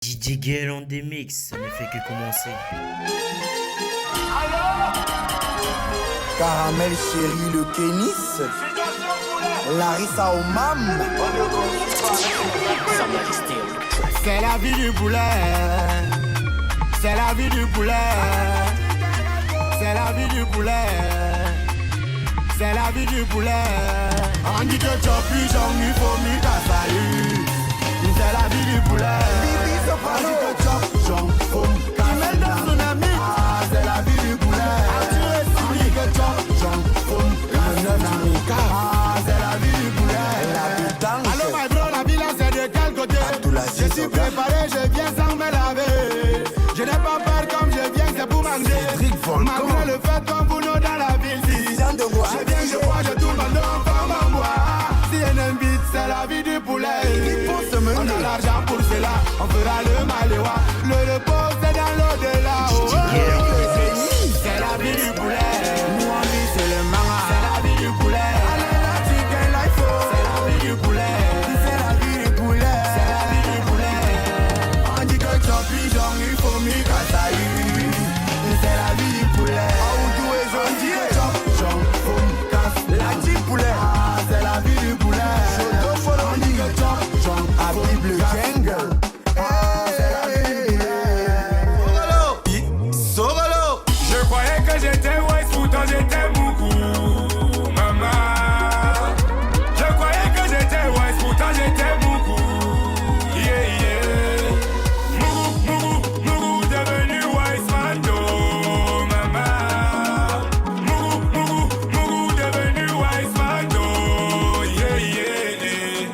DJ Gaël en DMX, ça ne fait que commencer. Caramel chéri le Kénis, Larissa Omam. C'est la vie du poulet, c'est la vie du poulet, c'est la vie du poulet, c'est la vie du poulet. On dit que tu as plus j'en il faut mieux qu'à salut. C'est la vie du poulet. On dit que tu as plus j'en faut mieux qu'à salut. Ah, c'est la vie du poulet. On dit que tu as plus j'en faut mieux qu'à salut. Ah, c'est la vie du poulet. Allô my bro, la vie là c'est de quel côté? Je suis préparé, je viens sans me laver. Je n'ai pas peur comme je viens, c'est pour manger. Malgré le fait qu'on vous dans la ville. Si je viens, je bois, je tourne dans le femme à moi. Si elle aime vite, c'est la vie du poulet. On a l'argent pour cela, on fera le maléwa. Le repos c'est dans l'au-delà. C'est la vie du poulet. Nous on vit c'est le manga. C'est la vie du poulet. Allez là tu gagnes l'iPhone. C'est la vie du poulet. C'est la vie du poulet. C'est la vie du poulet. On dit que tu as plus genre il faut mieux qu'à salut. C'est la vie du poulet. Oh d'où est gentil que tu as plus genre faut mieux qu'à la vie poulet. Ah c'est la vie du poulet. On dit que tu as plus genre à Bible Jungle. Je croyais que j'étais West, pourtant j'étais beaucoup, maman. Je croyais que j'étais West, pourtant j'étais beaucoup, yeah, yeah. Mougou, devenu West Mando, maman. Mougou, devenu West Mando, yeah, yeah.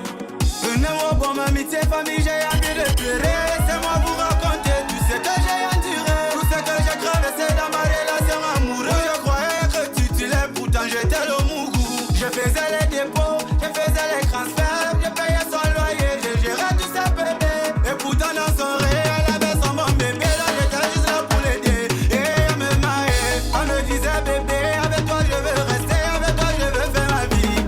Venez moi pour m'amitié, famille, j'ai envie de pleurer. Laissez-moi vous raconter tout ce que j'ai enduré. Tout ce que j'ai traversé dans ma relation amoureuse. Je croyais que tu t'illais, pourtant j'étais le mougou. Je faisais les dépôts, je faisais les transferts. Je payais son loyer, je gérais tout ça bébé. Et pourtant dans son réel, elle avait son bon bébé. Là j'étais juste là pour l'aider. Et elle me maillait, elle me disait bébé, avec toi je veux rester, avec toi je veux faire ma vie.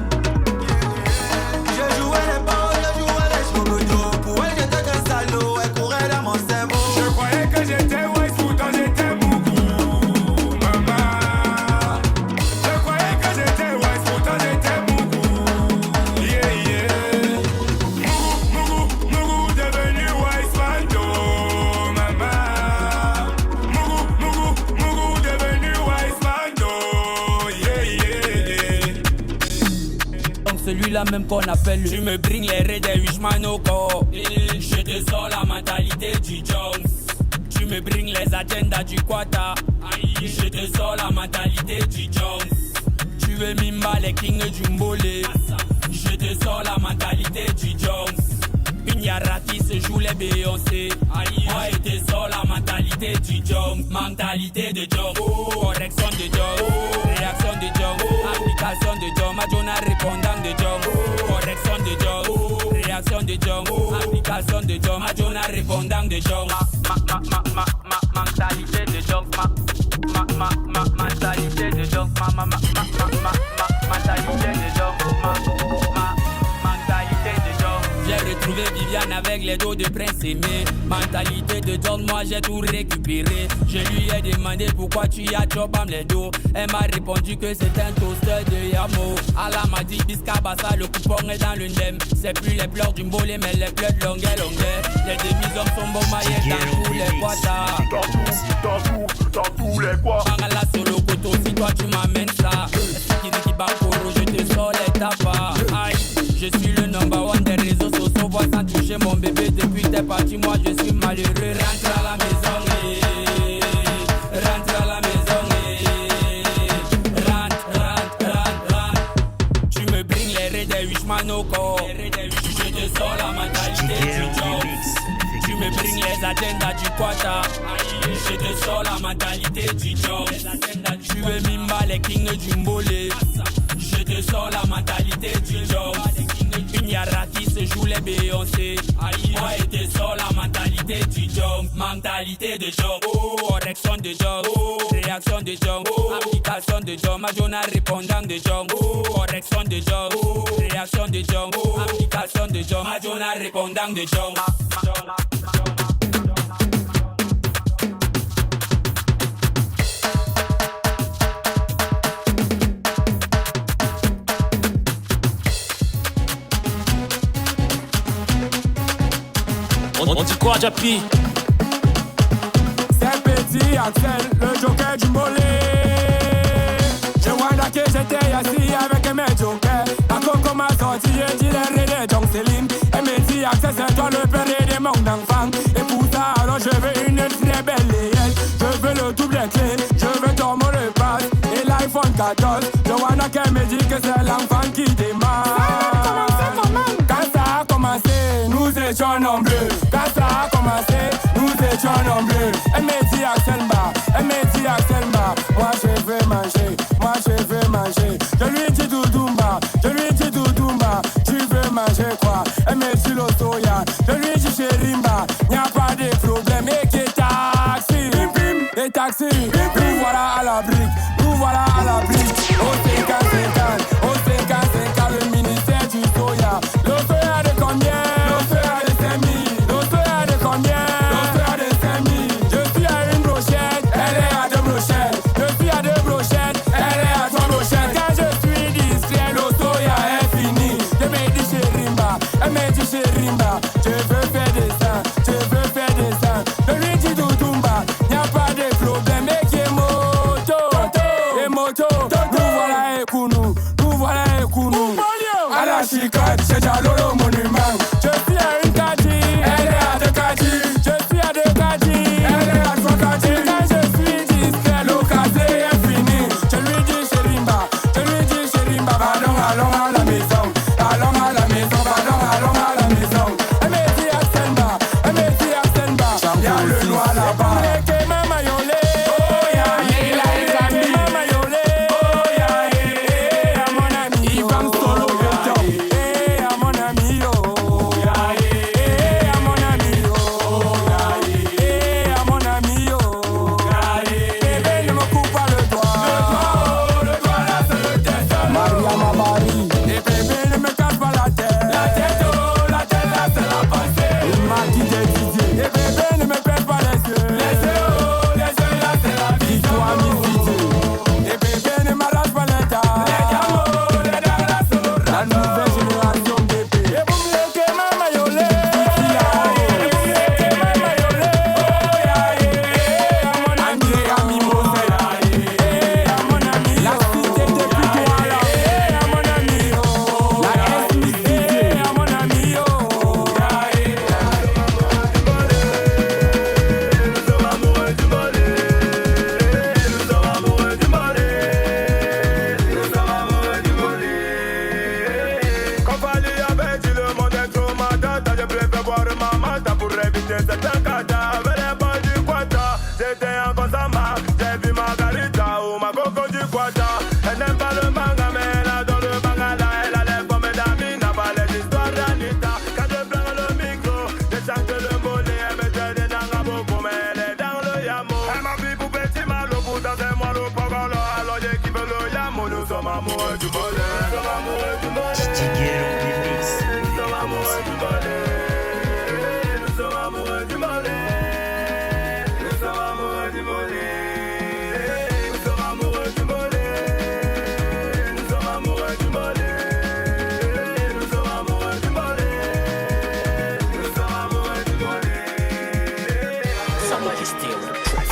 Je jouais les balles, je jouais les chocotos. Pour elle j'étais qu'un salaud, elle courait dans mon cerveau. Je croyais que j'étais West, pourtant j'étais beaucoup, maman. Je croyais que j'étais West, pourtant j'étais beaucoup, yeah, yeah. Mougou, devenu West Mando, maman. Mougou, devenu West Mando, yeah, yeah. Donc celui-là même qu'on appelle le... Tu me bring les raids des Wishman au corps. Je te sors la mentalité du Jones. Tu me bring les agendas du Quata. Je te sors la mentalité du Jones. Tu veux Mimba les kings du Mbolé. Je te sors la mentalité du Jones. Une Yara qui se joue les Beyoncé. Moi je te sors la mentalité du Jones. Mentalité de Jones. Correction de Jones. Réaction de Jones. Application de Jones. Majona répondant de Jones. Correction de Jones. Réaction de Jones. Application de Jones. Majona répondant de Jones. Mentalité de Jones. Mentalité de Jones. Mentalité de Jones. Mentalité de Jones. J'ai retrouvé Viviane avec les dos de prince aimé. Mentalité de John, moi j'ai tout récupéré. Je lui ai demandé pourquoi tu as chopé les dos. Elle m'a répondu que c'est un toaster de Yamo. Allah m'a dit Biscabassa, le coupon est dans le ndem. C'est plus les pleurs du mbolé mais les pleurs de longueur. Les demi-hommes sont bon maillés dans tous les quatas. Dans tous les quoi. Là sur le coteau, si toi tu m'amènes ça. Est-ce qui bakoro, je te sors les tapas. Aïe, je suis le number one des réseaux sociaux. Vois sans toucher mon bébé depuis t'es parti. Moi je suis malheureux. Rentre à la maison, rentre à la maison, rentre. Tu me bring les raids des Wishman au corps. Je te sors la mentalité du Jones. Tu me bring les agendas du Quata. Je te sors la mentalité du Jones. Tu veux Mimba les kings du Mbolé. Je te sors la mentalité du Jones. Une Yara qui se joue les Beyoncé. Moi je te sors la mentalité du Jones. Mentalité de Jones. Correction de Jones. Réaction de Jones. Application de Jones. Majona répondant de Jones. Correction de Jones. Réaction de Jones. Application de Jones. Majona répondant de Jones. quoi, Japi? C'est petit Axel, le joker du mollet. Je vois là que j'étais assis avec mes jokers. La coco m'a sorti et dit les raies de Céline. Et me dit Axel, c'est toi le père de mon enfant. Et pour ça, alors je veux une très belle réelle. Je veux le double clé, je veux ton mot de passe et l'iPhone 14. Joanna qui me dit que c'est l'enfant qui démarre. Quand ça a commencé, nous étions nombreux. Quand ça a commencé, nous étions nombreux. Elle me dit Axel Mba, elle me dit Axel Mba. Moi je veux manger, moi je veux manger. Je lui dis Doudoumba, je lui dis Doudoumba. Tu veux manger quoi? Elle me dit le soya, je lui dis Chérimba. Y'a pas de problème et qui taxi, bim bim, et taxi. Nous voilà à la brique, nous voilà à la brique. Au 50-50, au 50-50, le ministère du soya. Le soya de combien? Le soya de 5000. Le soya de combien? Le soya de 5000. Je suis à une brochette, elle est à deux brochettes. Je suis à deux brochettes, elle est à trois brochettes. Quand je suis distrait, le soya est fini. Je me dis Chérimba, elle me dit Chérimba. Je veux faire des seins, je veux faire des seins. Je lui dis Doudoumba, y'a pas de problème. Et qui est moto, et moto. Nous voilà et Kounou, nous voilà et Kounou. À la chicotte, c'est déjà le monument. Je suis à une kadi, elle est à deux kadi. Je suis à deux kadi, elle est à trois kadi. Quand je suis discret, le casé est fini. Je lui dis Chérimba, je lui dis Chérimba. Allons, allons à la maison, allons à la maison, allons à la maison. Elle me dit Axel Mba, elle me dit Axel Mba. Y'a le noir là-bas.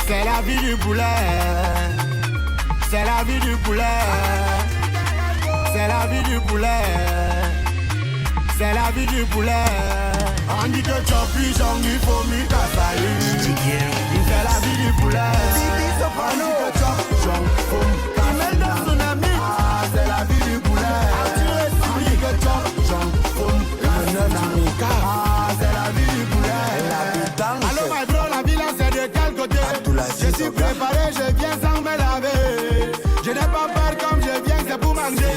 C'est la vie du poulet, c'est la vie du poulet, c'est la vie du poulet, c'est la vie du poulet. On dit que tu as plus j'en il faut mieux qu'à salir. C'est la vie du poulet. On dit que tu as plus j'en faut mieux qu'à salir. Ah, c'est la vie du poulet. On dit que tu as plus j'en faut mieux qu'à salir. Ah, c'est la vie du poulet. Allô my bro, la vie là c'est de quel côté? Je suis préparé, je viens sans me laver. Je n'ai pas peur comme je viens, c'est pour manger.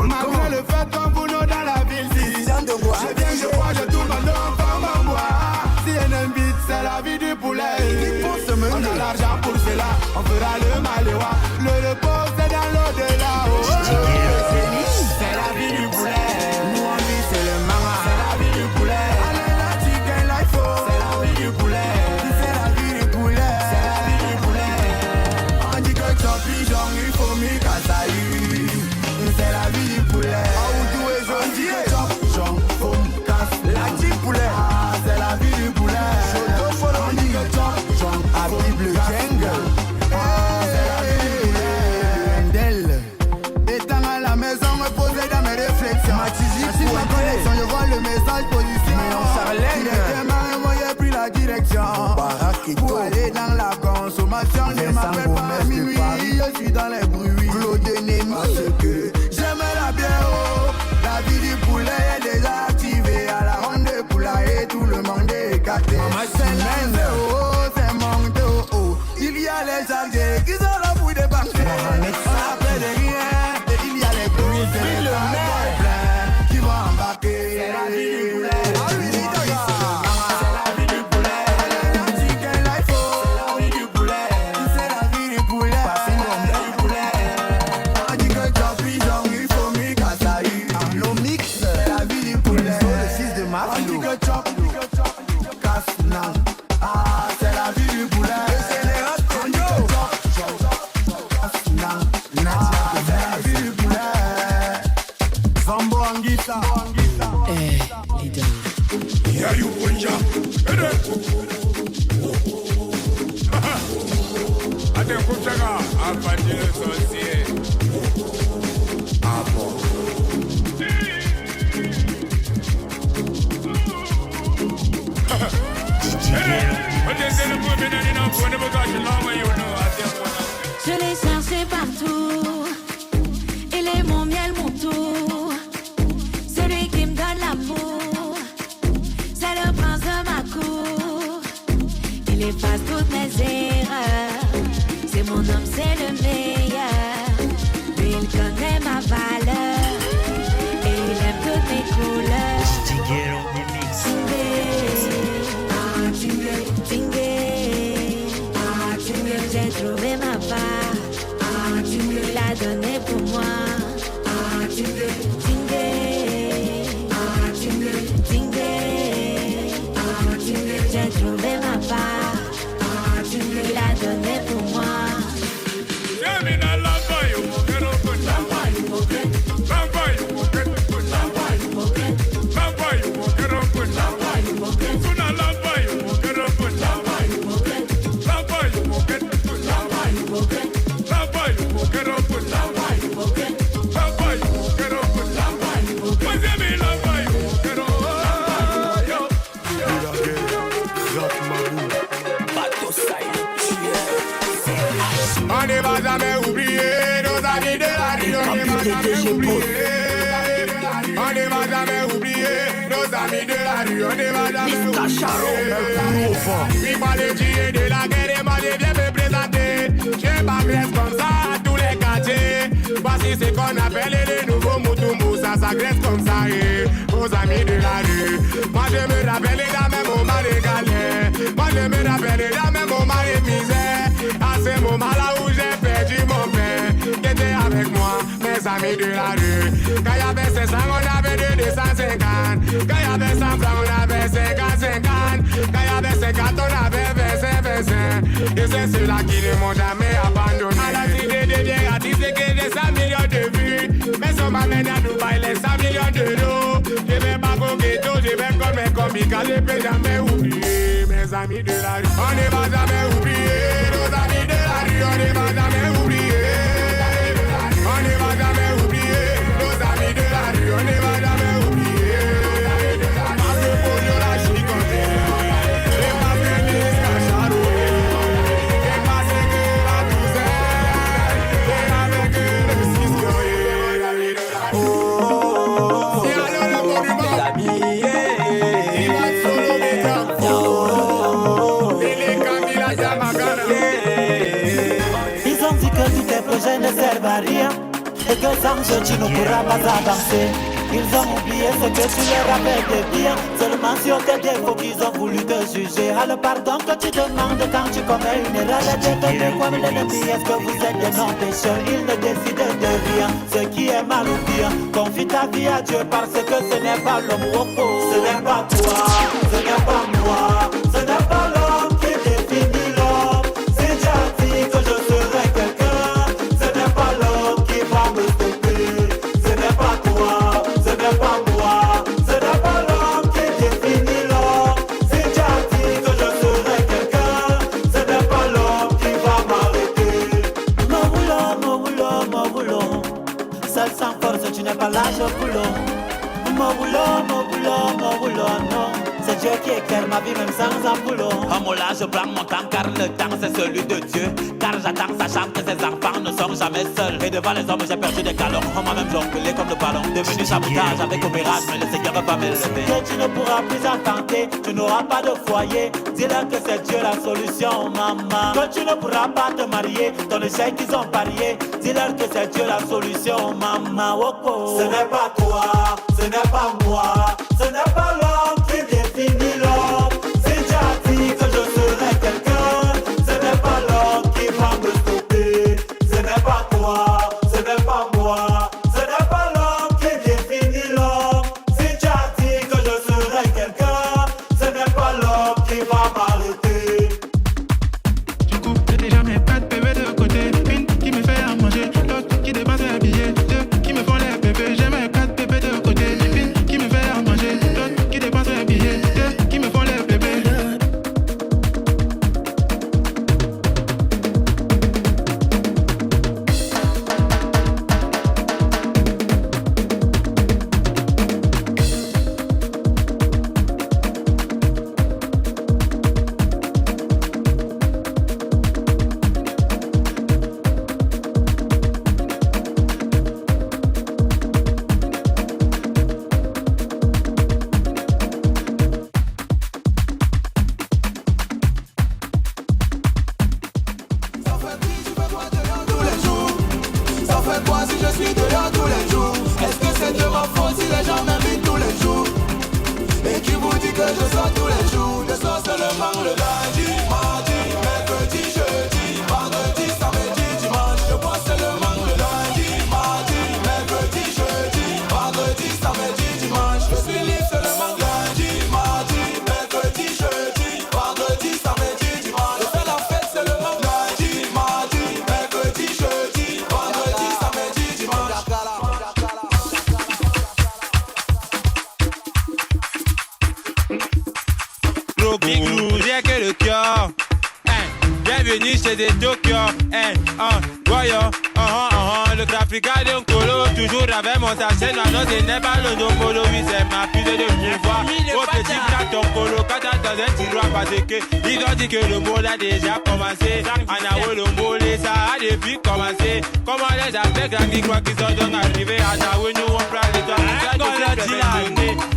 Malgré le fait qu'on vous dans la ville, si je viens, je crois, je tourne en forme en bois. Si un attention. Pour aller dans la consommation, je m'appelle pas minuit. Je suis dans les bruits. Claude Nemi, parce que j'aime la bière. La vie du poulet est déjà activée. À la ronde de poulailler, tout le monde est écarté. C'est l'un c'est mon dos. Il y a les algés qui sont là pour débarquer. On a fait de rien. Et il y a les bruits, c'est le plein qui vont embarquer. C'est la vie du poulet. Je l'ai cherché partout, il est mon miel, mon tout, celui qui me donne l'amour, c'est le prince de ma cour. Il efface toutes mes erreurs, c'est mon homme, c'est le meilleur. Lui il connaît ma valeur, et il aime toutes mes couleurs. Sticker on the mix. J'ai trouvé ma part, il a donné pour moi. Tingé, j'ai trouvé ma part, il a donné pour moi. On ne va jamais oublier nos amis de la rue. On ne va jamais oublier. On ne va jamais oublier nos amis de la rue. On ne va jamais oublier. Oui, moi le dieu de la guerre et moi je viens me présenter. Je m'agresse comme ça à tous les quartiers. Voici ce qu'on appelle les nouveaux Mutumbu. Ça s'agresse comme ça aux amis de la rue. Moi je me rappelle dans mes moments de galère. Moi je me rappelle dans mes moments de misère. À ce moment-là où j'ai perdu mon père, qui était avec moi, mes amis de la rue. Quand il y avait 500, on avait 250. Quand il y avait 100 francs, on avait 50. Quand il y avait 50, on avait 25. Et c'est ceux-là qui ne m'ont jamais abandonné. À la cité de bien artistes que j'ai 100 millions de vues. Mais on m'amène à Dubaï les 100 millions d'euros. Je vais pas au ghetto, je vais comme mes combis, car je peux jamais oublier mes amis de la rue. On ne va jamais oublier nos amis de la rue. On ne va jamais oublier. On ne va jamais oublier nos amis de la rue. On ne va jamais oublier. Parce que pour nous la chicote, et parce que les cachards, et parce que la douzaine, et avec le cisco, et la vie de la rue. C'est alors le bon du bon. Il va solo méga. Et les candidats d'Amagana. Ils ont dit que tous tes projets ne servent à rien et que sans eux tu ne pourras pas avancer. Ils ont oublié ce que tu leur avais de bien. Seulement sur tes défauts qu'ils ont voulu te juger. Ah, le pardon que tu demandes quand tu commets une erreur est détonné comme l'ennemi. Est-ce que vous êtes des non-pécheurs? Ils ne décident de rien. Ce qui est mal ou bien, confie ta vie à Dieu parce que ce n'est pas l'homme au fond. Ce n'est pas toi, ce n'est pas moi, ce n'est pas l'homme qui définit l'homme. C'est déjà dit que je serai quelqu'un. Ce n'est pas l'homme qui va me stopper. Ce n'est pas toi, ce n'est pas moi, ce n'est pas l'homme qui définit l'homme. C'est déjà dit que je serai quelqu'un. Ce n'est pas l'homme qui va m'arrêter. Mon boulot, seul sans force tu n'es pas l'âge au boulot. Mon boulot, non. C'est Dieu qui éclaire ma vie même sans un boulot. mola, je prends mon temps car le temps c'est celui de Dieu. Car j'attends sachant que ses enfants ne sont jamais seuls. Et devant les hommes j'ai perdu des galons. On m'a même jonglé comme le ballon. Devenu sabotage avec opérage, mais le Seigneur va pas m'élever. Que tu ne pourras plus en tenter, tu n'auras pas de foyer. Dis-leur que c'est Dieu la solution, maman. Que tu ne pourras pas te marier, ton échec ils ont parié. Dis-leur que c'est Dieu la solution, maman. Oh, oh. Ce n'est pas toi, ce n'est pas moi, ce n'est pas l'homme qui définit l'homme. Si tu as dit que je serai quelqu'un, ce n'est pas l'homme qui va me stopper. Ce n'est pas toi, ce n'est pas moi, ce n'est pas l'homme qui définit l'homme. Si tu as dit que je serai quelqu'un, ce n'est pas l'homme qui va m'arrêter. Du coup, j'ai déjà mes 4 bébés de côté. Une qui me fait à manger, l'autre qui dépense un billet, deux qui me font les bébés. J'ai mes 4 bébés de côté. Une qui me fait à manger, l'autre qui dépense un billet, deux qui me font les bébés. Tous les jours, ça fait quoi si je suis dehors tous les jours? Est-ce que c'est de ma faute si les gens m'invitent tous les jours? Et qui vous dit que je sors tous les jours? Je sors seulement le lundi, mardi, mercredi, jeudi, vendredi, samedi, dimanche. Je bois seulement le lundi, mardi, mercredi, jeudi, vendredi, samedi, dimanche. Je suis libre seulement lundi, mardi, mercredi, jeudi, vendredi, samedi, dimanche. Je fais la fête seulement lundi, mardi, mercredi, jeudi, vendredi, samedi, dimanche. Gros big rouge, j'ai que le cœur. Bienvenue chez des Tokyo. Voyons, le Africa d'un colo. Toujours avec mon sachet. Non, ce n'est pas le no-polo. Oui, c'est ma fille de pouvoir. Au petit plat, ton polo. Quand t'as dans un tiroir, parce que ils ont dit que le mot a déjà commencé. Anawo, le mot, ça a depuis commencé. Comment les appels, grand qui croient qu'ils sont donc arrivés. Anawo, nous on prend les toits.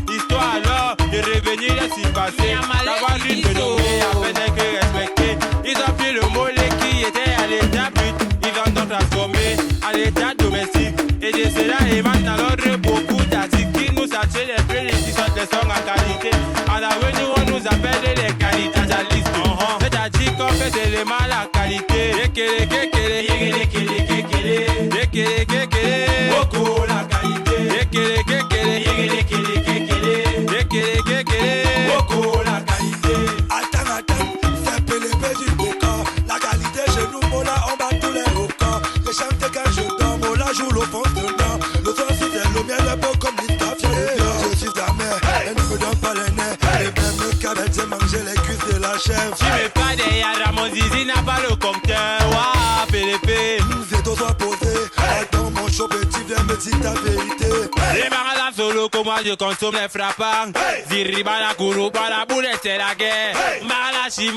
Histoire alors de revenir et s'y passer. D'avoir une de nommer afin d'être respecté. Ils ont pris le mollet qui était à l'état but. Ils ont donc transformé à l'état domestique. Et de cela émane dans l'ordre beaucoup d'articles qui nous attirent les prix qui sont des sons en qualité. En avenue, on nous appelle les qualitalistes. C'est-à-dire qu'on fait des éléments à qualité. Beaucoup la qualité. Beaucoup la qualité. Attends, c'est PLP du décor. La qualité chez nous, Mola, on bat tous les records. Je chante quand je dors, Mola joue l'offense de l'or. Le son c'est le mien, le beau comme l'Insta. Je suis ta mère, elle ne me donne pas les nerfs. Et même le cabet, j'ai mangé les cuisses de la chèvre. Tu mets pas derrière mon zizi, n'a pas le compteur. Waouh, PLP. Nous étions soit posés. Attends, mon chaud petit, viens me dire ta vérité. Les marins solo, comment je consomme les frappants. Ziribana, Kuru, para boulette, c'est la guerre. Mbalachi,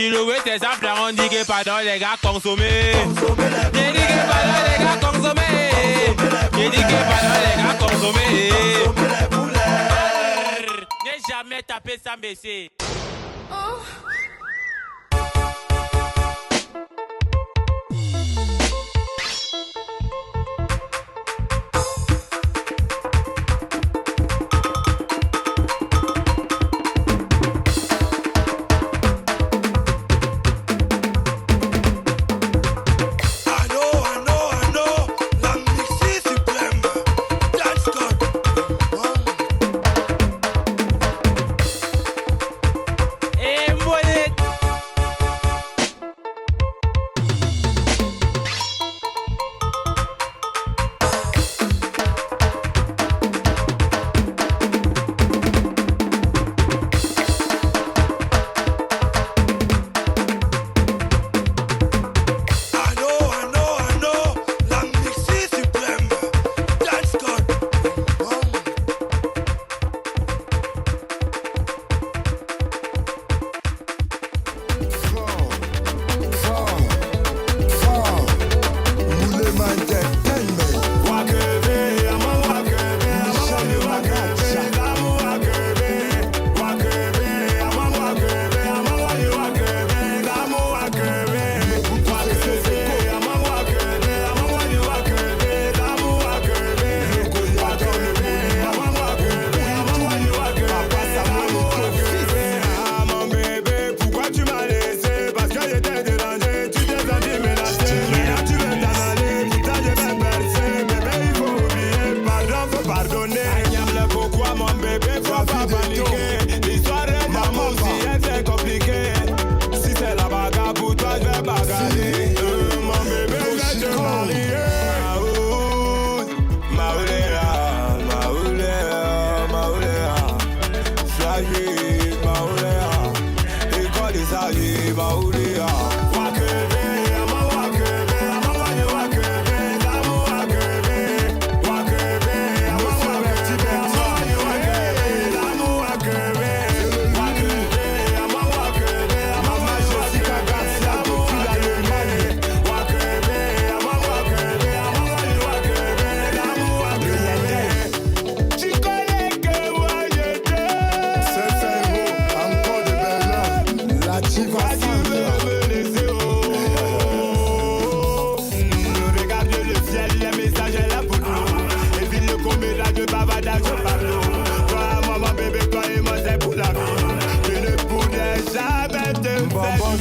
le ouais, c'est ça, frère, on dit que pardon, les gars, consommer. J'ai dit que pardon, les gars, consommer. J'ai dit que pardon, les gars, consommer. N'ai jamais tapé sans baisser. Boy,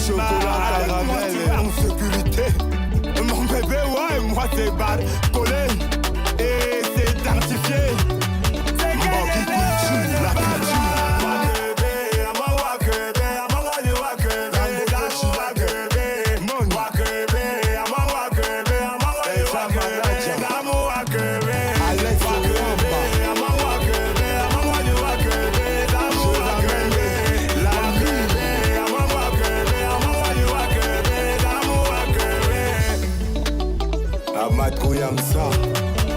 Chocolat, caramel, en sécurité. Mon bébé, ouais, moi c'est bad. Collé et c'est identifié. Mon qui culture, la culture. Koyamsa,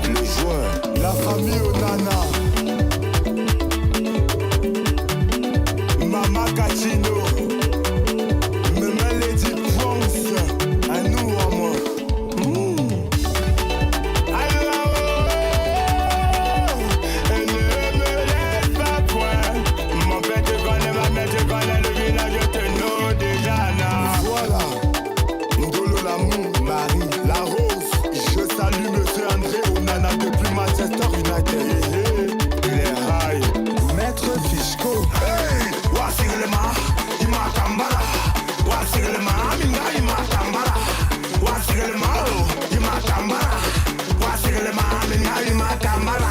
le joueur, la famille Onana, Mama Kachino, Mama Lady Prince, à nous à moi. Elle ne me laisse pas point. Mon père te connaît, ma mère te connaît, le village te know déjà là. Voilà, Ndolo l'amour, Marie, la rose. Je salue Monsieur André Onana depuis Manchester United. Il est high. Maître Fischko. Hey, Wasiglema, Ima Kambala. Wasiglema, Minga Ima Kambala. Wasiglema, Ima Kambala. Wasiglema, Minga Ima Kambala.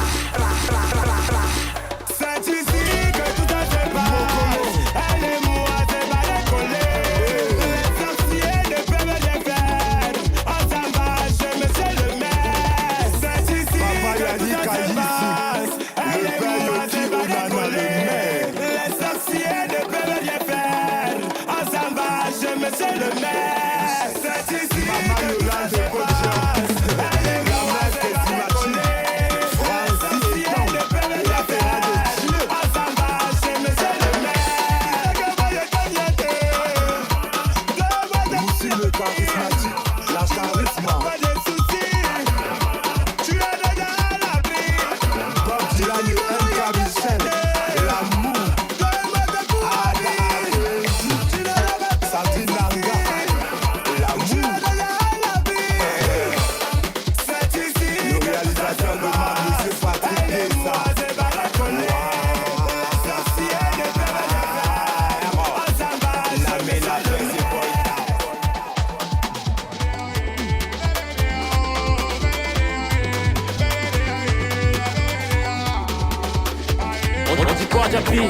C'est ici que tout se passe. Elle et moi, c'est pas décollé. Les sorciers ne peuvent rien faire. On s'en va chez Monsieur le maire. C'est ici que tout se passe. Elle et moi, c'est pas décollé. Les sorciers ne peuvent rien faire. On s'en va chez Monsieur le maire. C'est ici que tout se passe. Elle et moi, c'est pas décollé. Les sorciers ne peuvent rien faire. On s'en va chez Monsieur le maire. Moussi le charismatique, la charisma. Pas de soucis, tu es déjà à l'abri. Bob Dylan et M.K. Michel, l'amour. Sabine Nanga, l'amour. C'est ici le réalisateur de ma musique, Patrick Dessa. On dit quoi, Japi?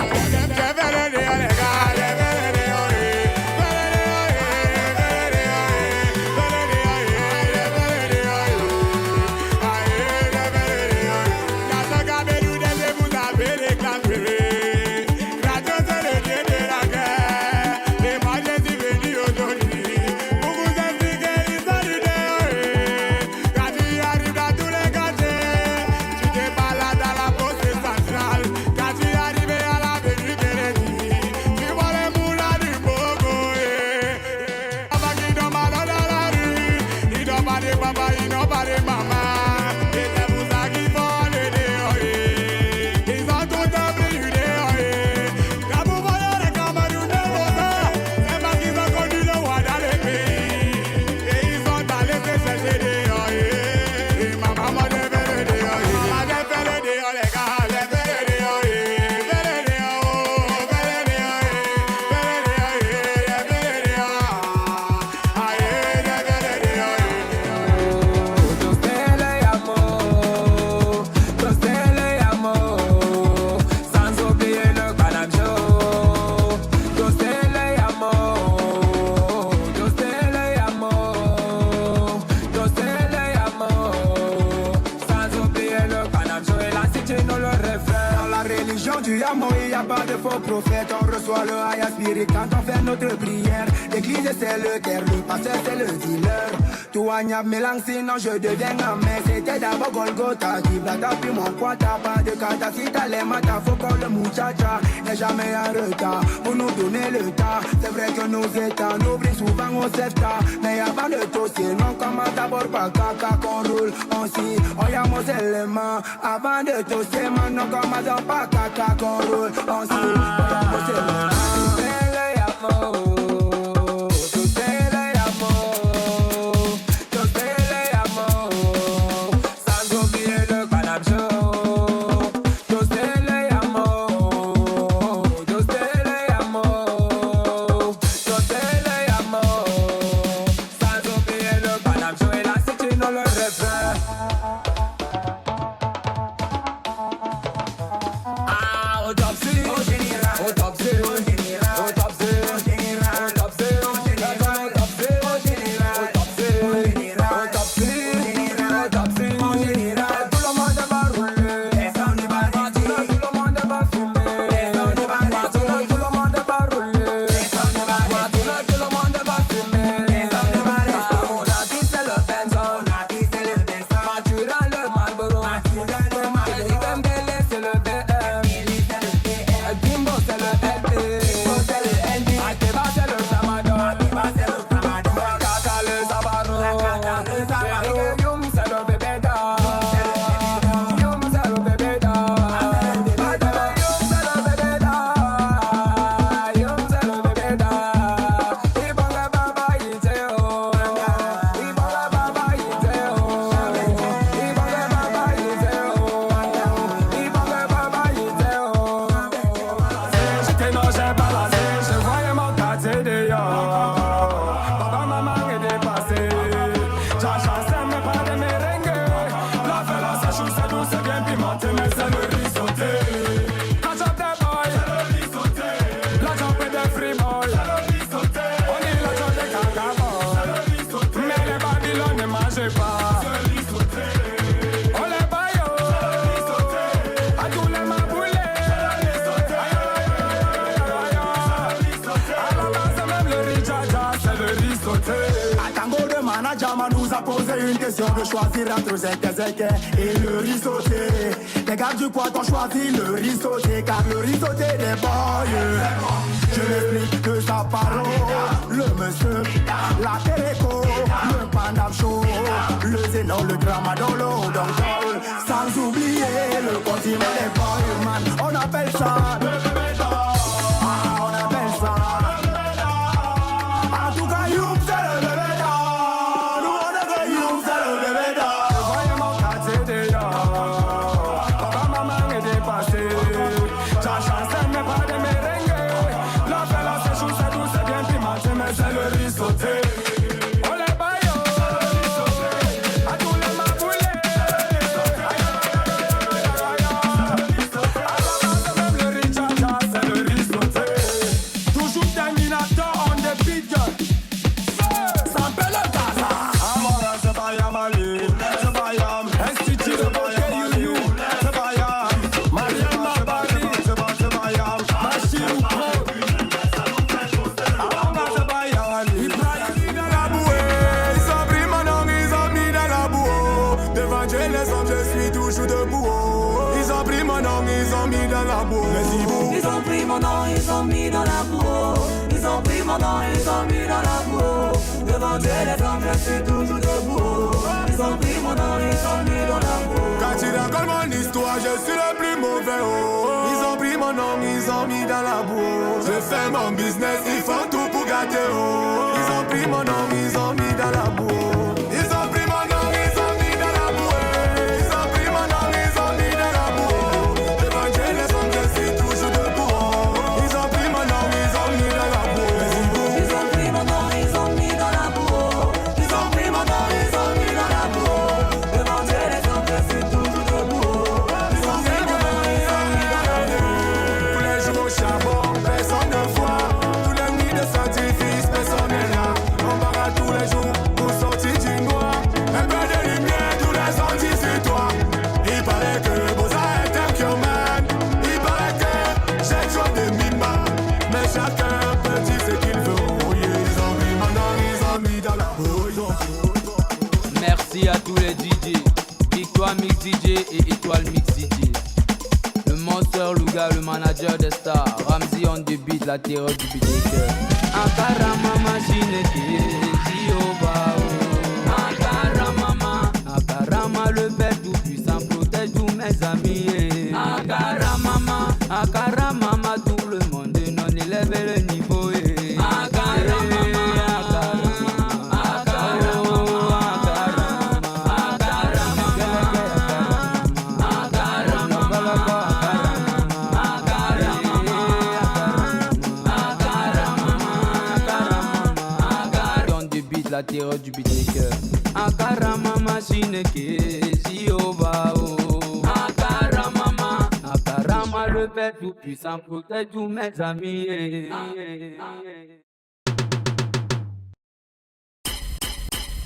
Quand tu arrives à la faux prophète, on reçoit le high spirit quand on fait notre prière. L'église c'est le terre, le pasteur c'est le dealer. Tout agnab mélange sinon je deviens un mec. C'était d'abord Golgotha, qui blata puis mon quoi t'as pas de cata. Si t'as les matas, faut qu'on le muchacha n'est jamais en retard pour nous donner le tas. C'est vrai que nos états nous brillent souvent au CEFTA. Mais avant de toaster, non commence d'abord par caca qu'on roule. On s'y, on y a mon élément. Avant de toaster, man, non commence par caca qu'on roule. On s'y, on y a mon élément. De choisir entre zèque et le riz sauté. Les gars du quad ont choisi le riz sauté, car le riz sauté des boys. Je m'explique que sa parole, le monsieur, la téléco, le pandam show, le zénon, le drama dans l'eau, sans oublier le continent des boys, man. On appelle ça le bébé d'or. On appelle ça. En tout cas, you c'est le bébé d'or. Ils ont mis dans la boue. Ils ont pris mon nom, ils ont mis dans la boue. Devant Dieu les hommes, je suis toujours debout. Ils ont pris mon nom, ils ont mis dans la boue. Quand tu racontes mon histoire, je suis le plus mauvais. Oh. Ils ont pris mon nom, ils ont mis dans la boue. Je fais mon business, ils font tout pour gâter. Oh. Ils ont pris mon nom, ils ont mis dans la boue. Ils ont pris mon nom, ils ont mis dans la boue. Ils ont pris mon nom, ils ont mis dans la boue. Devant Dieu les hommes, je suis toujours debout. Personne ne voit, tous les nuits de sacrifice, personne n'est là. On part à tous les DJ et Étoile Mix DJ. Le Monster Louga, le manager des stars. Ramsey on the beat, la terreur du beatmaker. Akarama machine qui Akarama, Akarama le père tout puissant protège tous mes amis. Akarama, Akarama tout le monde non élève le niveau. La terreur du beatmaker. Akarama machine qui Akarama, Akarama le père tout puissant protège tous mes amis.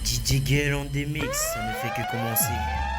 DJ Girl on des mix, ça ne fait que commencer.